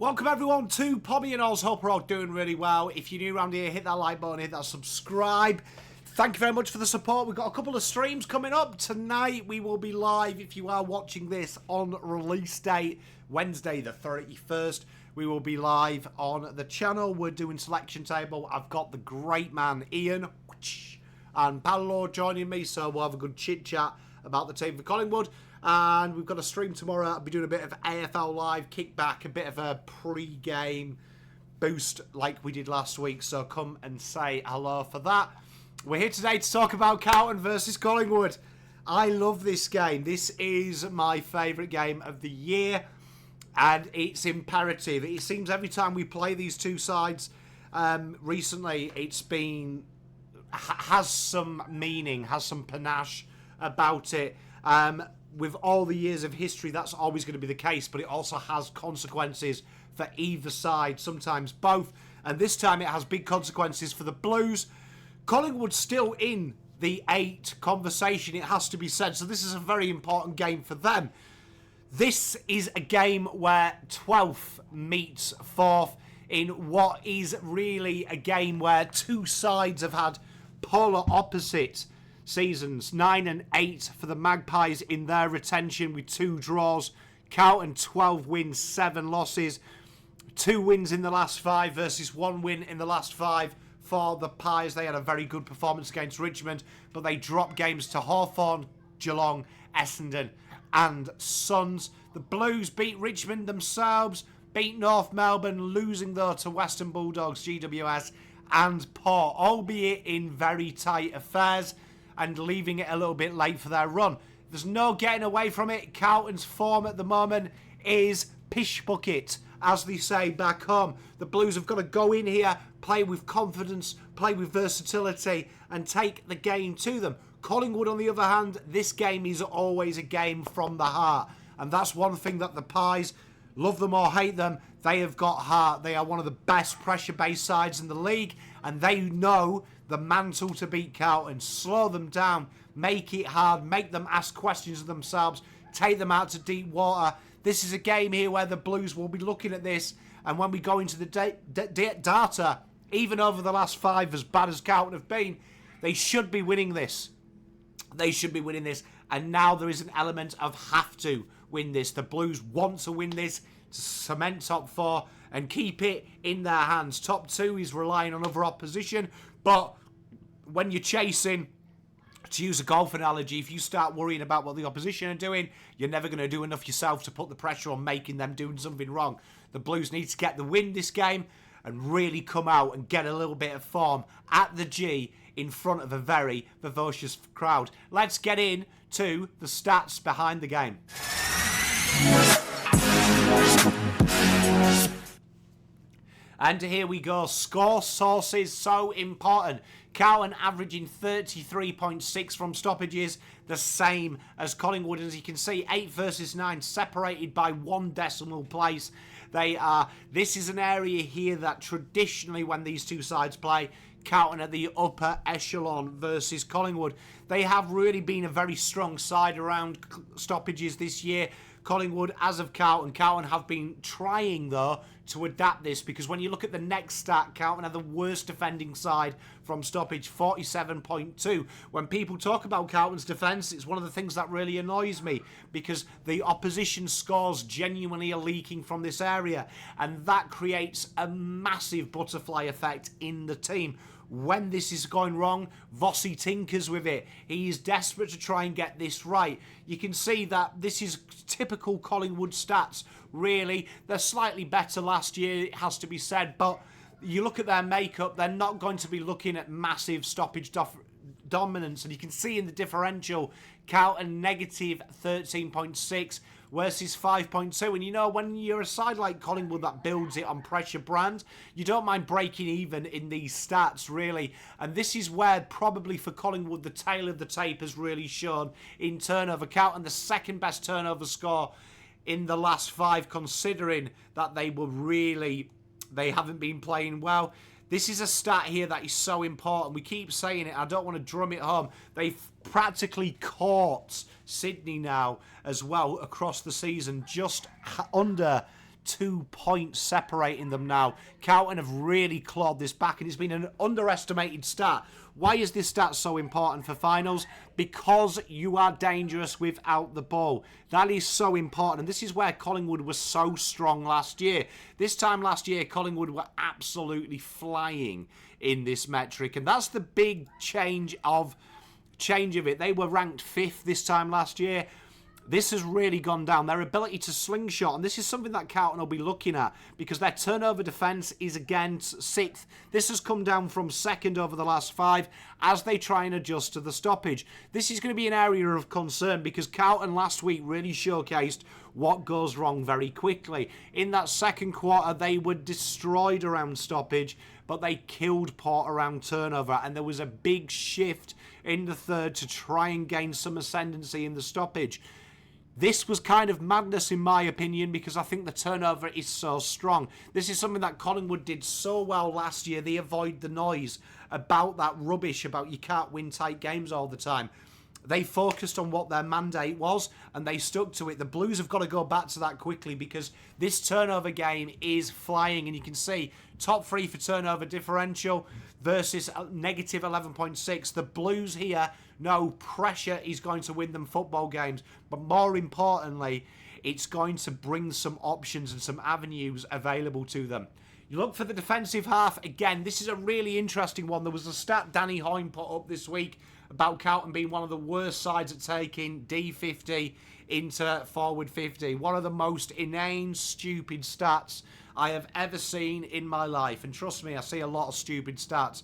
Welcome everyone to Pobby and Oz. Hope we're all doing really well. If you're new around here, hit that like button, hit that subscribe. Thank you very much for the support. We've got a couple of streams coming up. Tonight we will be live, if you are watching this on release date, Wednesday the 31st. We will be live on the channel. We're doing selection table. I've got the great man Ian and Paolo joining me, so we'll have a good chit chat about the team for Collingwood. And we've got a stream tomorrow. I'll be doing a bit of AFL Live kickback, a bit of a pre-game boost like we did last week. So come and say hello for that. We're here today to talk about Carlton versus Collingwood. I love this game. This is my favourite game of the year. And it's imperative. It seems every time we play these two sides recently, it's been... has some meaning, has some panache about it. With all the years of history, that's always going to be the case, but it also has consequences for either side, sometimes both, and this time it has big consequences for the Blues. Collingwood's still in the 8 conversation, it has to be said, so this is a very important game for them. This is a game where 12th meets 4th in what is really a game where two sides have had polar opposite seasons. 9 and 8 for the Magpies in their retention with 2 draws. Carlton 12 wins, 7 losses. 2 wins in the last 5 versus 1 win in the last 5 for the Pies. They had a very good performance against Richmond, but they dropped games to Hawthorn, Geelong, Essendon and Suns. The Blues beat Richmond themselves, beat North Melbourne, losing though to Western Bulldogs, GWS and Port, albeit in very tight affairs, and leaving it a little bit late for their run. There's no getting away from it. Carlton's form at the moment is pish bucket, as they say back home. The Blues have got to go in here, play with confidence, play with versatility, and take the game to them. Collingwood, on the other hand, this game is always a game from the heart. And that's one thing that the Pies, love them or hate them, they have got heart. They are one of the best pressure-based sides in the league, and they know the mantle to beat Carlton. Slow them down, make it hard, make them ask questions of themselves, take them out to deep water. This is a game here where the Blues will be looking at this, and when we go into the data, even over the last 5, as bad as Carlton have been, they should be winning this. They should be winning this, and now there is an element of have to win this. The Blues want to win this to cement top 4 and keep it in their hands. Top 2 is relying on other opposition, but when you're chasing, to use a golf analogy, if you start worrying about what the opposition are doing, you're never going to do enough yourself to put the pressure on making them doing something wrong. The Blues need to get the win this game and really come out and get a little bit of form at the G in front of a very vivacious crowd. Let's get in to the stats behind the game. And here we go. Score sources, so important. Carlton averaging 33.6 from stoppages, the same as Collingwood. As you can see, 8 versus 9, separated by 1 decimal place. This is an area here that traditionally, when these two sides play, Carlton at the upper echelon versus Collingwood. They have really been a very strong side around stoppages this year. Collingwood, as of Carlton have been trying, though, to adapt this, because when you look at the next stat, Carlton are the worst defending side from stoppage, 47.2. When people talk about Carlton's defence, it's one of the things that really annoys me, because the opposition scores genuinely are leaking from this area, and that creates a massive butterfly effect in the team. When this is going wrong, Wazze tinkers with it. He is desperate to try and get this right. You can see that this is typical Collingwood stats, really. They're slightly better last year, it has to be said, but you look at their makeup, they're not going to be looking at massive stoppage dominance, and you can see in the differential, Carlton negative 13.6 versus 5.2. And you know, when you're a side like Collingwood that builds it on pressure brand, you don't mind breaking even in these stats, really. And this is where probably for Collingwood the tail of the tape has really shown in turnover. Carlton the second best turnover score in the last 5, considering that they haven't been playing well. This is a stat here that is so important. We keep saying it. I don't want to drum it home. They've practically caught Sydney now as well across the season. Just under 2 points separating them now. Carlton have really clawed this back, and it's been an underestimated stat. Why is this stat so important for finals? Because you are dangerous without the ball. That is so important, and this is where Collingwood was so strong last year. This time last year, Collingwood were absolutely flying in this metric, and that's the big change of it. They were ranked 5th this time last year. This has really gone down. Their ability to slingshot, and this is something that Carlton will be looking at, because their turnover defence is again 6th. This has come down from 2nd over the last 5 as they try and adjust to the stoppage. This is going to be an area of concern, because Carlton last week really showcased what goes wrong very quickly. In that second quarter, they were destroyed around stoppage, but they killed Port around turnover, and there was a big shift in the third to try and gain some ascendancy in the stoppage. This was kind of madness in my opinion, because I think the turnover is so strong. This is something that Collingwood did so well last year. They avoid the noise about that rubbish about you can't win tight games all the time. They focused on what their mandate was, and they stuck to it. The Blues have got to go back to that quickly, because this turnover game is flying, and you can see top 3 for turnover differential versus negative 11.6. The Blues here know pressure is going to win them football games, but more importantly, it's going to bring some options and some avenues available to them. You look for the defensive half. Again, this is a really interesting one. There was a stat Danny Hoyne put up this week about Carlton being one of the worst sides at taking D50 into forward 50. One of the most inane, stupid stats I have ever seen in my life. And trust me, I see a lot of stupid stats.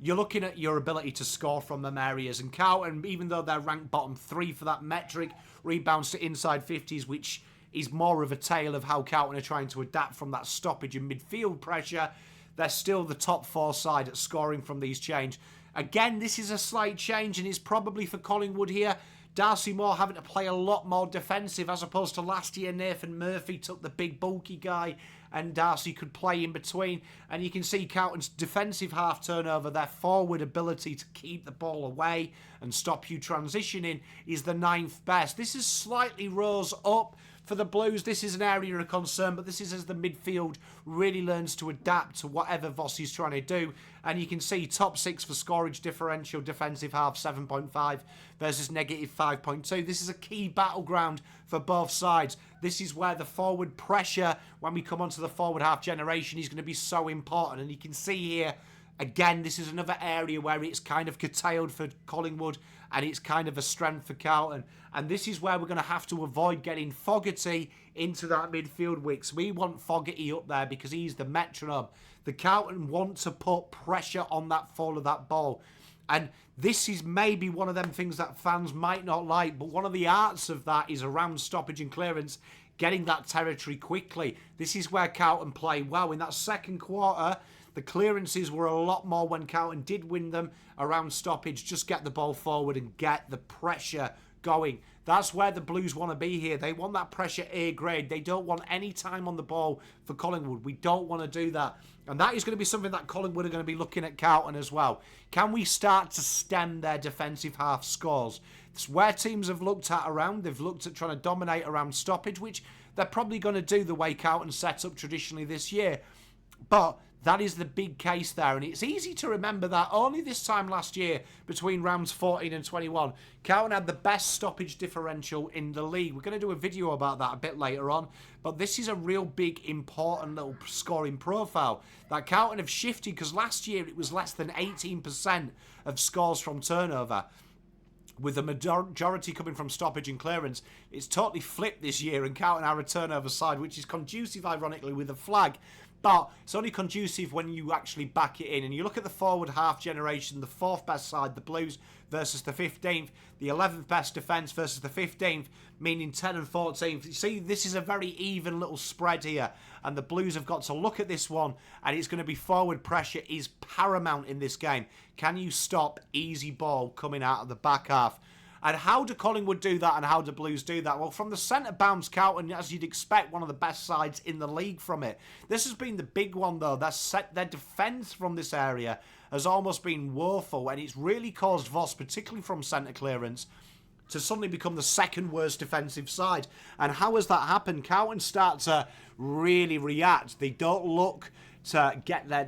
You're looking at your ability to score from them areas. And Carlton, even though they're ranked bottom 3 for that metric, rebounds to inside 50s, which is more of a tale of how Carlton are trying to adapt from that stoppage and midfield pressure. They're still the top 4 side at scoring from these change. Again, this is a slight change, and it's probably for Collingwood here. Darcy Moore having to play a lot more defensive, as opposed to last year. Nathan Murphy took the big bulky guy, and Darcy could play in between. And you can see Carlton's defensive half turnover, their forward ability to keep the ball away and stop you transitioning, is the 9th best. This is slightly rose up for the Blues. This is an area of concern, but this is as the midfield really learns to adapt to whatever Vossy's trying to do. And you can see top 6 for scorage differential, defensive half 7.5 versus negative 5.2. This is a key battleground for both sides. This is where the forward pressure, when we come onto the forward half generation, is going to be so important. And you can see here, again, this is another area where it's kind of curtailed for Collingwood, and it's kind of a strength for Carlton. And this is where we're going to have to avoid getting Fogarty into that midfield wicks. We want Fogarty up there because he's the metronome. The Carlton want to put pressure on that fall of that ball. And this is maybe one of them things that fans might not like, but one of the arts of that is around stoppage and clearance, getting that territory quickly. This is where Carlton play well. In that second quarter, the clearances were a lot more when Carlton did win them around stoppage. Just get the ball forward and get the pressure going. That's where the Blues want to be here. They want that pressure A grade. They don't want any time on the ball for Collingwood. We don't want to do that. And that is going to be something that Collingwood are going to be looking at Carlton as well. Can we start to stem their defensive half scores? It's where teams have looked at around. They've looked at trying to dominate around stoppage, which they're probably going to do the way Carlton set up traditionally this year. But that is the big case there, and it's easy to remember that only this time last year, between rounds 14 and 21, Carlton had the best stoppage differential in the league. We're going to do a video about that a bit later on, but this is a real big, important little scoring profile that Carlton have shifted, because last year it was less than 18% of scores from turnover, with the majority coming from stoppage and clearance. It's totally flipped this year, and Carlton are a turnover side, which is conducive, ironically, with a flag. But it's only conducive when you actually back it in. And you look at the forward half generation, the 4th best side, the Blues, versus the 15th. The 11th best defence versus the 15th, meaning 10 and 14th. You see, this is a very even little spread here. And the Blues have got to look at this one. And it's going to be forward pressure is paramount in this game. Can you stop easy ball coming out of the back half? And how do Collingwood do that, and how do Blues do that? Well, from the centre bounce, Carlton, as you'd expect, one of the best sides in the league from it. This has been the big one, though. Their defence from this area has almost been woeful, and it's really caused Voss, particularly from centre clearance, to suddenly become the second worst defensive side. And how has that happened? Carlton start to really react. They don't look to get their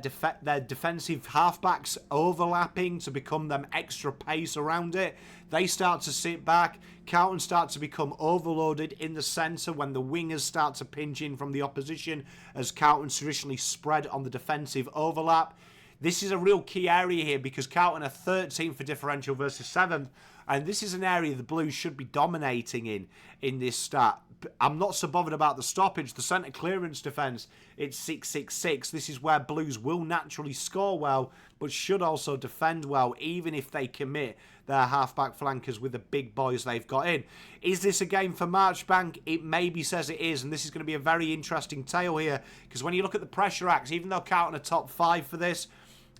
defensive halfbacks overlapping to become them extra pace around it. They start to sit back. Carlton start to become overloaded in the centre when the wingers start to pinch in from the opposition, as Carlton traditionally spread on the defensive overlap. This is a real key area here because Carlton are 13th for differential versus 7th, and this is an area the Blues should be dominating in this stat. I'm not so bothered about the stoppage. The centre clearance defence, it's 6-6-6. This is where Blues will naturally score well, but should also defend well, even if they commit their half-back flankers with the big boys they've got in. Is this a game for Marchbank? It maybe says it is, and this is going to be a very interesting tale here, because when you look at the pressure acts, even though Carlton are top 5 for this,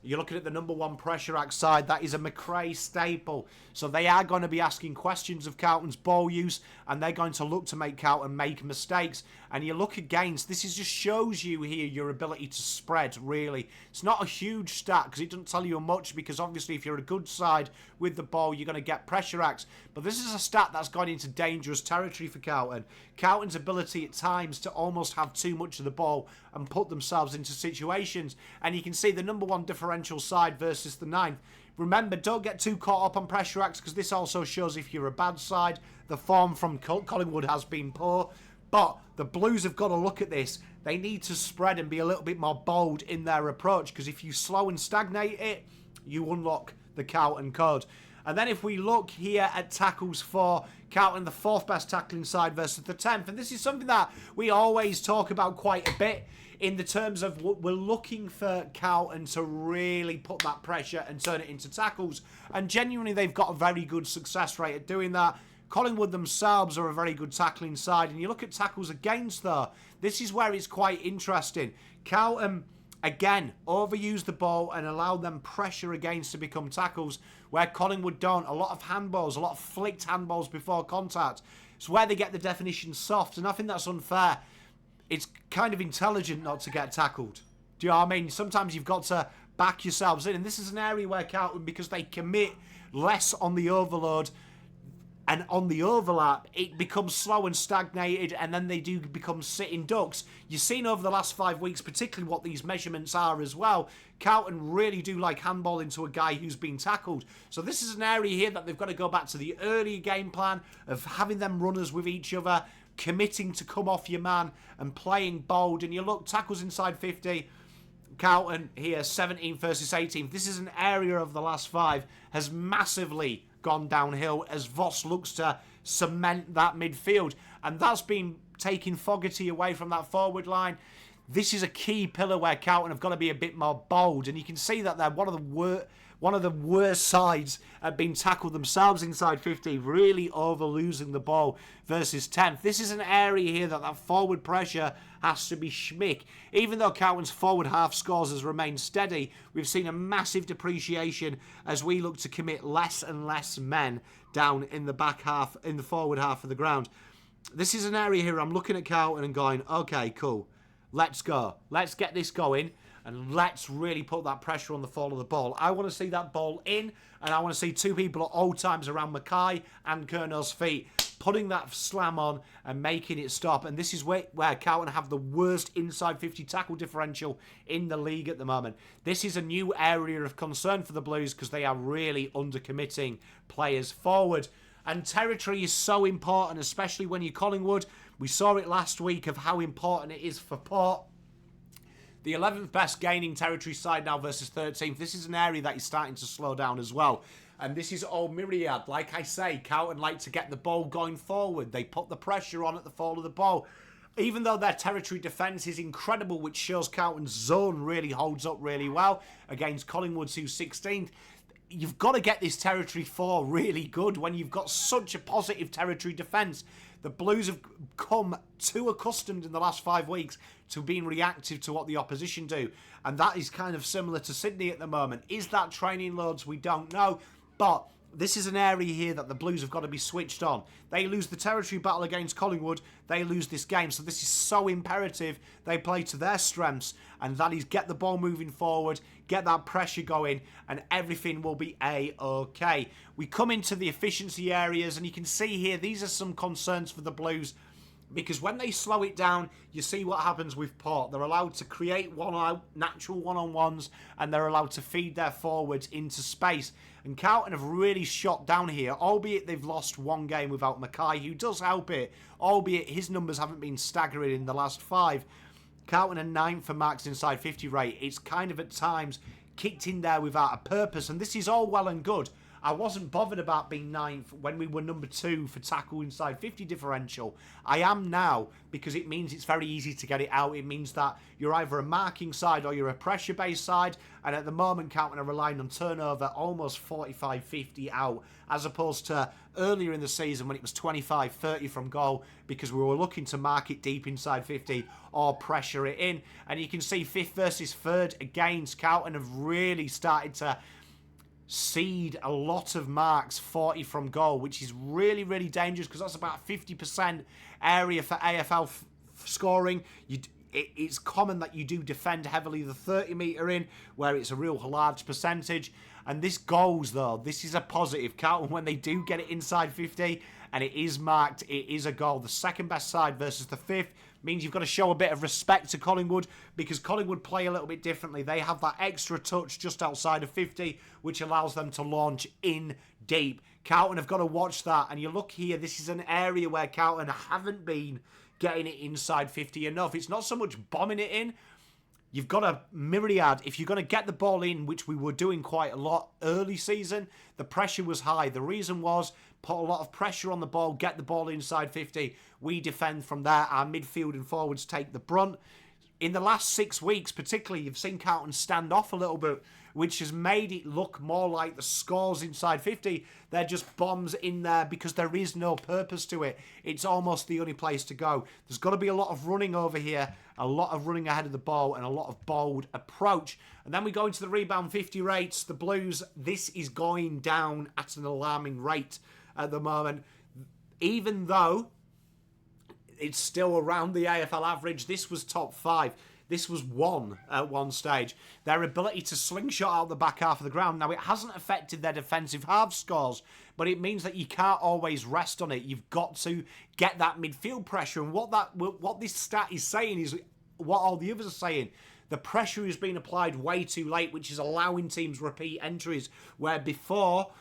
you're looking at the number 1 pressure act side. That is a McRae staple. So they are going to be asking questions of Carlton's ball use, and they're going to look to make Carlton make mistakes. And you look against, this is just shows you here your ability to spread, really. It's not a huge stat because it doesn't tell you much, because obviously if you're a good side with the ball, you're going to get pressure acts. But this is a stat that's gone into dangerous territory for Carlton. Carlton's ability at times to almost have too much of the ball and put themselves into situations. And you can see the number 1 differential side versus the 9th. Remember, don't get too caught up on pressure acts, because this also shows if you're a bad side. The form from Collingwood has been poor. But the Blues have got to look at this. They need to spread and be a little bit more bold in their approach, because if you slow and stagnate it, you unlock the Carlton code. And then if we look here at tackles for Carlton, the 4th best tackling side versus the 10th. And this is something that we always talk about quite a bit in the terms of we're looking for Carlton to really put that pressure and turn it into tackles. And genuinely, they've got a very good success rate at doing that. Collingwood themselves are a very good tackling side. And you look at tackles against, though, this is where it's quite interesting. Carlton, again, overuse the ball and allow them pressure against to become tackles, where Collingwood don't. A lot of handballs, a lot of flicked handballs before contact. It's where they get the definition soft, and I think that's unfair. It's kind of intelligent not to get tackled. Do you know what I mean? Sometimes you've got to back yourselves in, and this is an area where Carlton, because they commit less on the overload and on the overlap, it becomes slow and stagnated, and then they do become sitting ducks. You've seen over the last 5 weeks, particularly what these measurements are as well. Carlton really do like handball into a guy who's been tackled. So this is an area here that they've got to go back to the earlier game plan of having them runners with each other, committing to come off your man and playing bold. And you look, tackles inside 50, Carlton here, 17th versus 18th. This is an area of the last 5 has massively gone downhill as Voss looks to cement that midfield. And that's been taking Fogarty away from that forward line. This is a key pillar where Carlton have got to be a bit more bold. And you can see that they're one of the worst sides at being tackled themselves inside 50, really over losing the ball versus 10th. This is an area here that forward pressure has to be schmick. Even though Carlton's forward half scores has remained steady, we've seen a massive depreciation as we look to commit less and less men down in the back half, in the forward half of the ground. This is an area here I'm looking at Carlton and going, okay, cool, let's go. Let's get this going. And let's really put that pressure on the fall of the ball. I want to see that ball in, and I want to see 2 people at all times around Mackay and Kernell's feet, putting that slam on and making it stop. And this is where Carlton have the worst inside 50 tackle differential in the league at the moment. This is a new area of concern for the Blues because they are really undercommitting players forward. And territory is so important, especially when you're Collingwood. We saw it last week of how important it is for Port. The 11th best gaining territory side now versus 13th. This is an area that is starting to slow down as well. And this is all myriad. Like I say, Carlton like to get the ball going forward. They put the pressure on at the fall of the ball. Even though their territory defence is incredible, which shows Carlton's zone really holds up really well against Collingwood's who's 16th, you've got to get this territory 4 really good when you've got such a positive territory defence. The Blues have come too accustomed in the last 5 weeks to being reactive to what the opposition do. And that is kind of similar to Sydney at the moment. Is that training loads? We don't know. But this is an area here that the Blues have got to be switched on. They lose the territory battle against Collingwood, they lose this game. So this is so imperative they play to their strengths, and that is get the ball moving forward, get that pressure going, and everything will be A-OK. We come into the efficiency areas, and you can see here, these are some concerns for the Blues, because when they slow it down, you see what happens with Port. They're allowed to create natural one-on-ones, and they're allowed to feed their forwards into space. And Carlton have really shot down here, albeit they've lost one game without Mackay, who does help it, albeit his numbers haven't been staggering in the last 5. Carlton are 9th for marks inside 50 rate. It's kind of at times kicked in there without a purpose, and this is all well and good. I wasn't bothered about being 9th when we were number 2 for tackle inside 50 differential. I am now, because it means it's very easy to get it out. It means that you're either a marking side or you're a pressure-based side, and at the moment Carlton are relying on turnover almost 45-50 out, as opposed to earlier in the season when it was 25-30 from goal, because we were looking to mark it deep inside 50 or pressure it in. And you can see 5th versus 3rd against Carlton have really started to cede a lot of marks 40 from goal, which is really, really dangerous, because that's about 50% area for AFL scoring. It's common that you do defend heavily the 30-metre in, where it's a real large percentage. And this goals, though, this is a positive. Carlton, when they do get it inside 50 and it is marked, it is a goal. The second best side versus the 5th means you've got to show a bit of respect to Collingwood, because Collingwood play a little bit differently. They have that extra touch just outside of 50, which allows them to launch in deep. Carlton have got to watch that. And you look here, this is an area where Carlton haven't been getting it inside 50 enough. It's not so much bombing it in. You've got a myriad. If you're going to get the ball in, which we were doing quite a lot early season, the pressure was high. The reason was put a lot of pressure on the ball, get the ball inside 50. We defend from there. Our midfield and forwards take the brunt. In the last 6 weeks, particularly, you've seen Carlton stand off a little bit, which has made it look more like the scores inside 50. They're just bombs in there because there is no purpose to it. It's almost the only place to go. There's got to be a lot of running over here, a lot of running ahead of the ball, and a lot of bold approach. And then we go into the rebound 50 rates. The Blues, this is going down at an alarming rate at the moment. Even though it's still around the AFL average, this was top 5. This was 1 at one stage. Their ability to slingshot out the back half of the ground. Now, it hasn't affected their defensive half scores, but it means that you can't always rest on it. You've got to get that midfield pressure. And what this stat is saying is what all the others are saying. The pressure is being applied way too late, which is allowing teams repeat entries, where before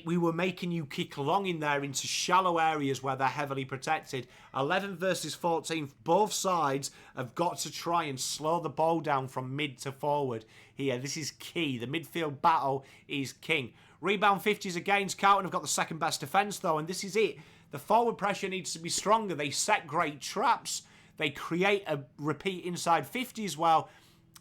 we were making you kick along in there into shallow areas where they're heavily protected. 11 versus 14th, both sides have got to try and slow the ball down from mid to forward here. This is key. The midfield battle is king. Rebound 50s against Carlton have got the second best defence, though, and this is it. The forward pressure needs to be stronger. They set great traps. They create a repeat inside 50 as well.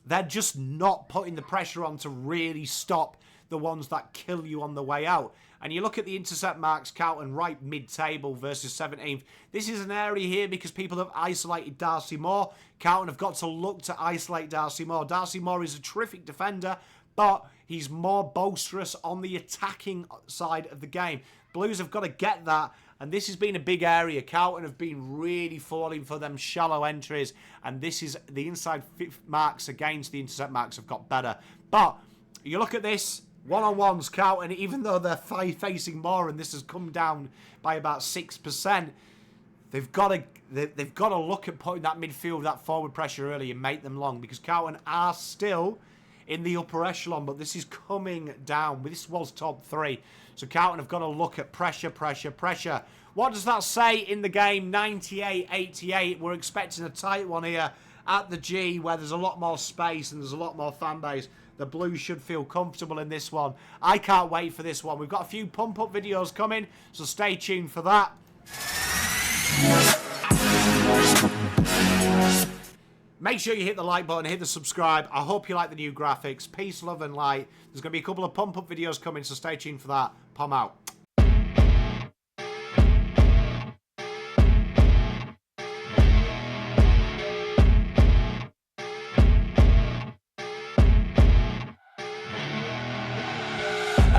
They're just not putting the pressure on to really stop the ones that kill you on the way out. And you look at the intercept marks, Carlton right mid-table versus 17th. This is an area here because people have isolated Darcy Moore. Carlton have got to look to isolate Darcy Moore. Darcy Moore is a terrific defender, but he's more boisterous on the attacking side of the game. Blues have got to get that, and this has been a big area. Carlton have been really falling for them shallow entries, and this is the inside marks against the intercept marks have got better. But you look at this, one-on-ones, Carlton, even though they're facing more, and this has come down by about 6%, they've got to look at putting that midfield, that forward pressure early and make them long, because Carlton are still in the upper echelon, but this is coming down. This was top 3. So Carlton have got to look at pressure, pressure, pressure. What does that say in the game? 98-88. We're expecting a tight one here at the G, where there's a lot more space and there's a lot more fan base. The Blues should feel comfortable in this one. I can't wait for this one. We've got a few pump-up videos coming, so stay tuned for that. Make sure you hit the like button, hit the subscribe. I hope you like the new graphics. Peace, love, and light. There's going to be a couple of pump-up videos coming, so stay tuned for that. Pom out.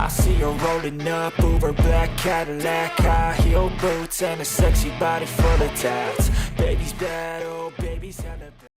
I see her rolling up, Uber black Cadillac, high heel boots and a sexy body full of tats. Baby's bad, oh baby's hella